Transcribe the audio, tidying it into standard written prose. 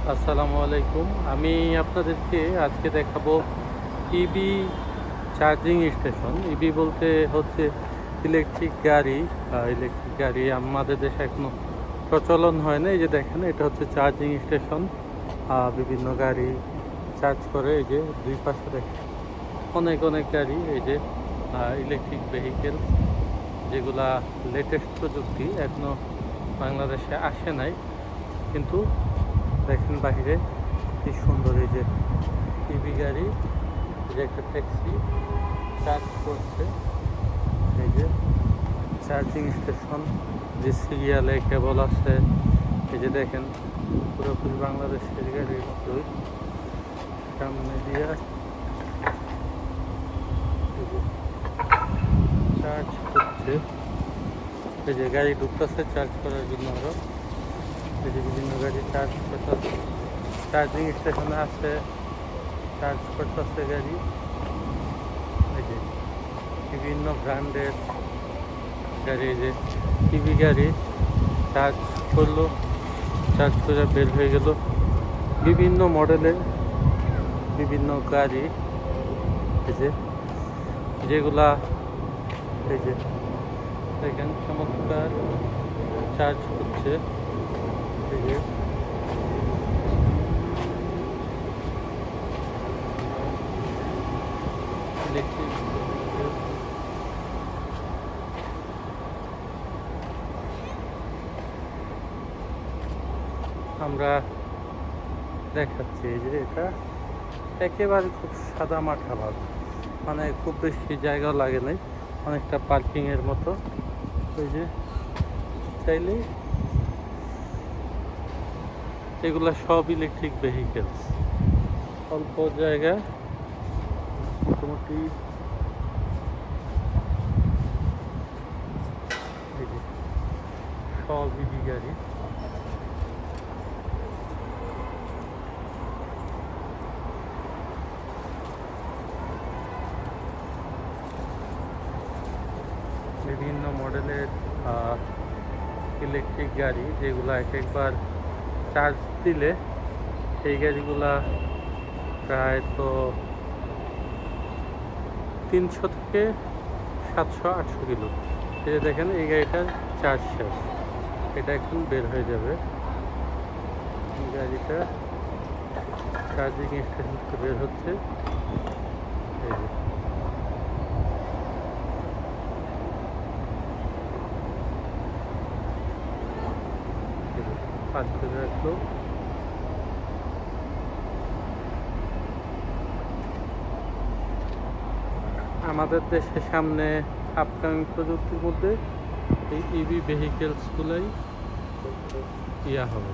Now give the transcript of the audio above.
আসসালামু আলাইকুম। আমি আপনাদেরকে আজকে দেখাবো ইভি চার্জিং স্টেশন। ইভি বলতে হচ্ছে ইলেকট্রিক গাড়ি। ইলেকট্রিক গাড়ি আমাদের দেশে এখনো প্রচলন হয় না। এই যে দেখেন, এটা হচ্ছে চার্জিং স্টেশন। বিভিন্ন গাড়ি চার্জ করে। এই যে দুই পাশে দেখেন অনেক অনেক গাড়ি। এই যে ইলেকট্রিক ভেহিকেল, যেগুলা লেটেস্ট প্রযুক্তি, এখনো বাংলাদেশে আসে নাই। কিন্তু দেখেন বাহিরে কি সুন্দর। এই যে ইভি গাড়ি, এই যে একটা ট্যাক্সি চার্জ করছে। এই যে চার্জিং স্টেশন, যে সিরিয়ালে কেবল আছে। এই যে দেখেন পুরোপুরি বাংলাদেশের গাড়ির মতোই সামনে দিয়ে এই যে চার্জ করছে। এই যে গাড়ি ঢুকতেছে চার্জ করার জন্য। আরো এই যে বিভিন্ন গাড়ি চার্জ করতেছে, চার্জিং স্টেশনে আছে, চার্জ করতেছে গাড়ি। এই যে বিভিন্ন ব্র্যান্ডের গাড়ি, এই যে টিভি গাড়ি চার্জ করলো, চার্জ করে বের হয়ে গেল। বিভিন্ন মডেলের বিভিন্ন গাড়ি, এই যে যেগুলা এই যে দেখেন চমৎকার চার্জ হচ্ছে। এই যে ইলেকট্রিক, আমরা দেখাচ্ছি। এই যে এটা একেবারে খুব সাদা মাঠা ভাব, মানে খুব বেশি জায়গা লাগে নাই, অনেকটা পার্কিং এর মতো। ওই যে চাইলে এগুলা সব ইলেকট্রিক ভেহিকেলস, অল্প জায়গা, মোটামুটি এই যে সব ইভি গাড়ি। বিভিন্ন মডেলের ইলেকট্রিক গাড়ি, যেগুলো এক একবার চার্জ দিলে এই গাড়িগুলা প্রায় তো 300 থেকে 700-800 কিলো। এই যে দেখেন এই গাড়িটার চার্জ শেষ, এটা এখন বের হয়ে যাবে। এই গাড়িটা চার্জিং স্টেশন থেকে বের হচ্ছে। এই যে পাঁচ করে রাখলো। আমাদের দেশের সামনে আপকামিং প্রযুক্তির মধ্যে এই ইভি ভেহিকেলসগুলোই হবে।